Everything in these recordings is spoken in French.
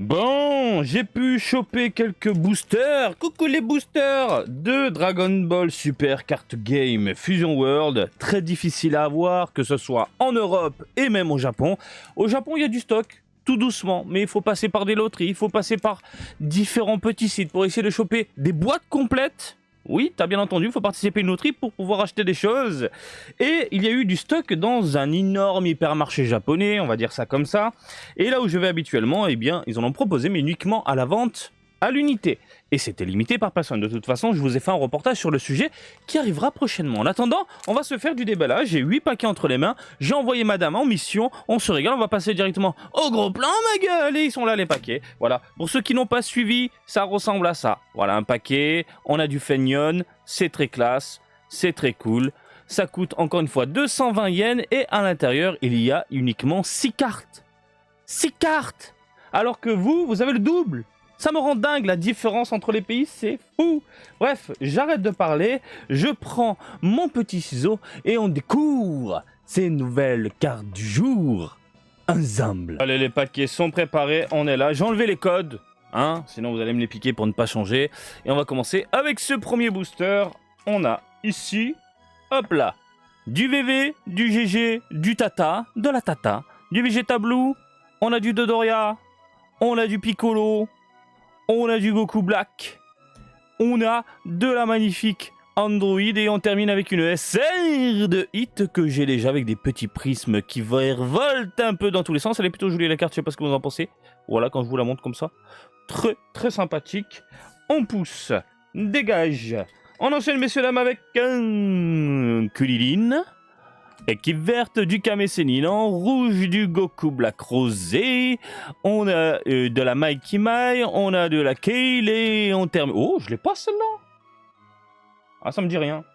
Bon, j'ai pu choper quelques boosters. Coucou les boosters de Dragon Ball Super Card Game Fusion World. Très difficile à avoir, que ce soit en Europe et même au Japon. Au Japon, il y a du stock, tout doucement, mais il faut passer par des loteries, il faut passer par différents petits sites pour essayer de choper des boîtes complètes. Oui, t'as bien entendu, il faut participer à une loterie pour pouvoir acheter des choses. Et il y a eu du stock dans un énorme hypermarché japonais, on va dire ça comme ça. Et là où je vais habituellement, eh bien, ils en ont proposé, mais uniquement à la vente à l'unité. Et c'était limité par personne. De toute façon, je vous ai fait un reportage sur le sujet qui arrivera prochainement. En attendant, on va se faire du déballage. J'ai 8 paquets entre les mains. J'ai envoyé madame en mission. On se régale. On va passer directement au gros plan, ma gueule. Et ils sont là, les paquets. Voilà. Pour ceux qui n'ont pas suivi, ça ressemble à ça. Voilà, un paquet. On a du Feignone. C'est très classe. C'est très cool. Ça coûte encore une fois 220 yens. Et à l'intérieur, il y a uniquement 6 cartes. 6 cartes. Alors que vous avez le double. Ça me rend dingue, la différence entre les pays, c'est fou. Bref, j'arrête de parler, je prends mon petit ciseau et on découvre ces nouvelles cartes du jour ensemble. Allez, les paquets sont préparés, on est là. J'ai enlevé les codes, hein, sinon vous allez me les piquer pour ne pas changer. Et on va commencer avec ce premier booster. On a ici, hop là, du VV, du GG, du Tata, de la Tata, du Vegeta Blue, on a du Dodoria, on a du Piccolo, on a du Goku Black, on a de la magnifique Android et on termine avec une SR de hit que j'ai déjà avec des petits prismes qui virevoltent un peu dans tous les sens. Elle est plutôt jolie la carte, je sais pas ce que vous en pensez. Voilà, quand je vous la montre comme ça. Très très sympathique. On pousse, dégage. On enchaîne messieurs dames avec un Kulilin. Équipe verte du Kame Sennin, en rouge du Goku Black rosé, on a de la Mikey Mai, on a de la Kale et on termine... Oh, je l'ai pas celle-là. Ah, ça me dit rien.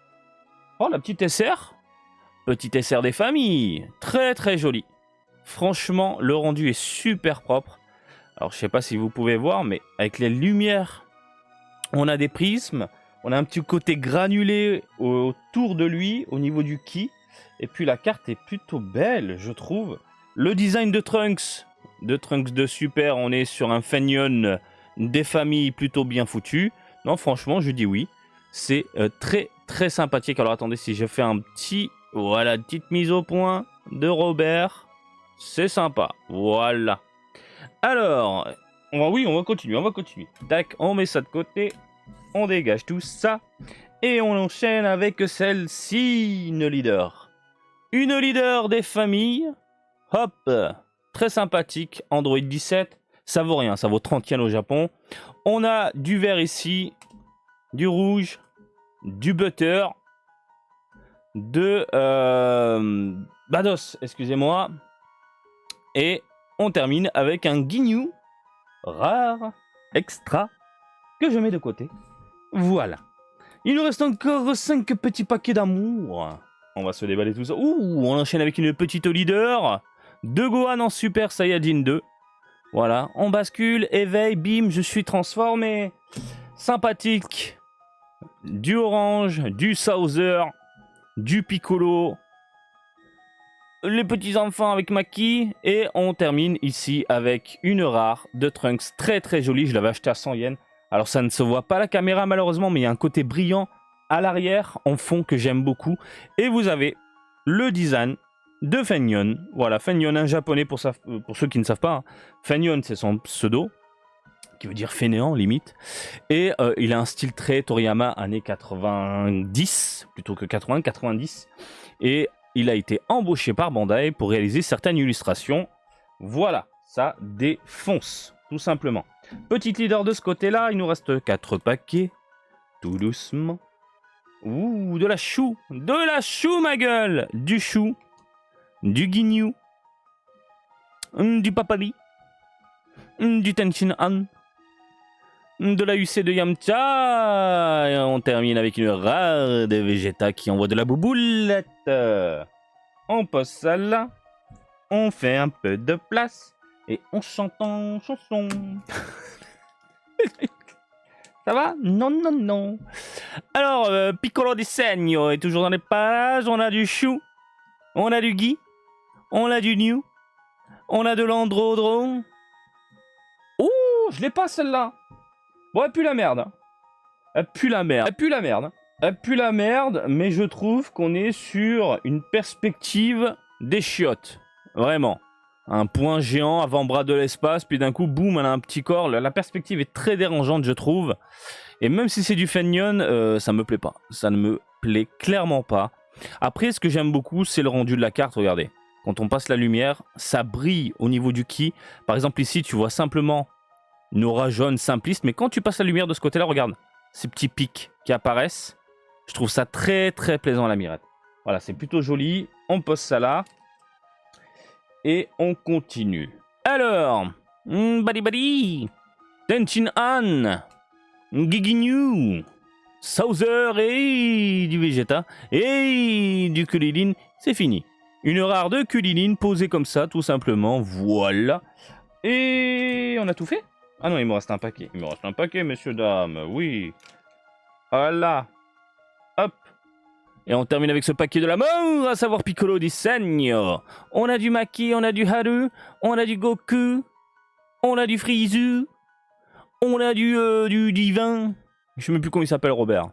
Oh, la petite SR. Petite SR des familles. Très très jolie. Franchement, le rendu est super propre. Alors, je sais pas si vous pouvez voir, mais avec les lumières, on a des prismes, on a un petit côté granulé autour de lui, au niveau du ki. Et puis la carte est plutôt belle, je trouve. Le design de Trunks de Super, on est sur un Feignone des familles plutôt bien foutu. Non, franchement, je dis oui. C'est très très sympathique. Alors attendez, si je fais un petit... Voilà, petite mise au point de Robert. C'est sympa. Voilà. Alors, on va continuer. Tac, on met ça de côté. On dégage tout ça. Et on enchaîne avec celle-ci, une leader. Une leader des familles, hop, très sympathique, Android 17, ça vaut rien, ça vaut 30 yens au Japon. On a du vert ici, du rouge, du butter, de Bados, excusez-moi. Et on termine avec un Ginyu rare, extra, que je mets de côté. Voilà. Il nous reste encore 5 petits paquets d'amour. On va se déballer tout ça. Ouh, on enchaîne avec une petite leader de Gohan en Super Saiyajin 2. Voilà, on bascule, éveil, bim, je suis transformé. Sympathique. Du orange, du Sauzer, du Piccolo. Les petits enfants avec Maki. Et on termine ici avec une rare de Trunks. Très très jolie, je l'avais acheté à 100 yens. Alors ça ne se voit pas à la caméra malheureusement, mais il y a un côté brillant à l'arrière, en fond, que j'aime beaucoup. Et vous avez le design de Feignone. Voilà, Feignone, un japonais pour ceux qui ne savent pas. Hein. Feignone, c'est son pseudo, qui veut dire fainéant, limite. Et il a un style très Toriyama, années 90, plutôt que 80, 90. Et il a été embauché par Bandai pour réaliser certaines illustrations. Voilà, ça défonce, tout simplement. Petite leader de ce côté-là, il nous reste 4 paquets, tout doucement. Ouh, de la chou, ma gueule, du chou, du guignou, du papali, du Tenchin Han, de la UC de Yamcha, et on termine avec une rare de Vegeta qui envoie de la bouboulette. On pose ça là, on fait un peu de place, et on chante en chanson. Ça va? Non, non, non. Alors, Piccolo di Segno est toujours dans les parages. On a du chou, on a du Guy, on a du New, on a de l'Androdro. Ouh, je l'ai pas celle-là. Bon, elle pue la merde. Hein. Elle pue la merde. Elle pue la merde. Elle pue la merde, mais je trouve qu'on est sur une perspective des chiottes. Vraiment. Un point géant, avant-bras de l'espace, puis d'un coup, boum, elle a un petit corps. La perspective est très dérangeante, je trouve. Et même si c'est du Fenyon, ça me plaît pas. Ça ne me plaît clairement pas. Après, ce que j'aime beaucoup, c'est le rendu de la carte. Regardez. Quand on passe la lumière, ça brille au niveau du ki. Par exemple, ici, tu vois simplement une aura jaune simpliste. Mais quand tu passes la lumière de ce côté-là, regarde. Ces petits pics qui apparaissent. Je trouve ça très, très plaisant, la mirette. Voilà, c'est plutôt joli. On pose ça là. Et on continue. Alors, Badi Badi, Tenchin Han, Giginyu, Sauzer et du Vegeta et du Kulilin, c'est fini. Une rare de Kulilin posée comme ça, tout simplement, voilà. Et on a tout fait? Ah non, il me reste un paquet. Il me reste un paquet, messieurs, dames, oui. Voilà. Hop. Et on termine avec ce paquet de la mort, à savoir Piccolo di Segno. On a du Maki, on a du Haru, on a du Goku, on a du Frizu, on a du Divin. Je sais même plus comment il s'appelle, Robert.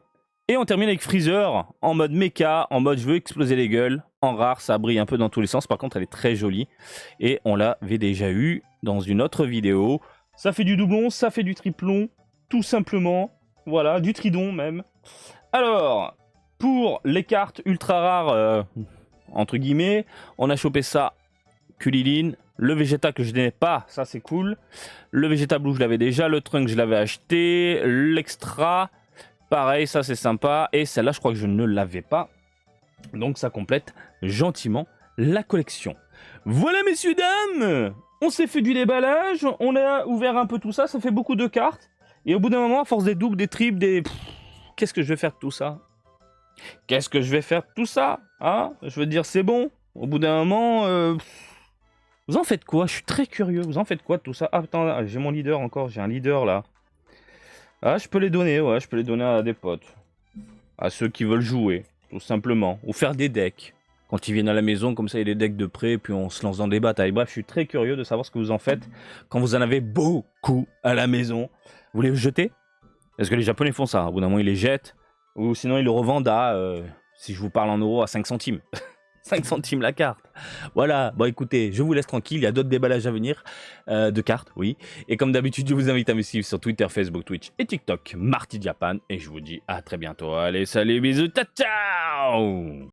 Et on termine avec Freezer, en mode mecha, en mode je veux exploser les gueules. En rare, ça brille un peu dans tous les sens. Par contre, elle est très jolie. Et on l'avait déjà eu dans une autre vidéo. Ça fait du doublon, ça fait du triplon, tout simplement. Voilà, du tridon même. Alors... Pour les cartes ultra rares, entre guillemets, on a chopé ça, Kulilin, le Vegeta que je n'ai pas, ça c'est cool. Le Vegeta Blue je l'avais déjà, le Trunk je l'avais acheté, l'extra, pareil, ça c'est sympa. Et celle-là je crois que je ne l'avais pas. Donc ça complète gentiment la collection. Voilà messieurs, dames, on s'est fait du déballage, on a ouvert un peu tout ça, ça fait beaucoup de cartes. Et au bout d'un moment, à force des doubles, des triples, des... Qu'est-ce que je vais faire de tout ça ? Qu'est-ce que je vais faire de tout ça, hein? Je veux dire, c'est bon. Au bout d'un moment, vous en faites quoi? Je suis très curieux. Vous en faites quoi de tout ça? Ah, attends, j'ai mon leader encore. J'ai un leader, là. Ah, je peux les donner, ouais. Je peux les donner à des potes. À ceux qui veulent jouer, tout simplement. Ou faire des decks. Quand ils viennent à la maison, comme ça, il y a des decks de près, puis on se lance dans des batailles. Bref, je suis très curieux de savoir ce que vous en faites quand vous en avez beaucoup à la maison. Vous les jetez? Est-ce que les Japonais font ça? Au bout d'un moment, ils les jettent. Ou sinon, ils le revendent à, si je vous parle en euros, à 5 centimes. 5 centimes la carte. Voilà, bon écoutez, je vous laisse tranquille, il y a d'autres déballages à venir, de cartes, oui. Et comme d'habitude, je vous invite à me suivre sur Twitter, Facebook, Twitch et TikTok, Marty Japan. Et je vous dis à très bientôt. Allez, salut, bisous, ciao ciao.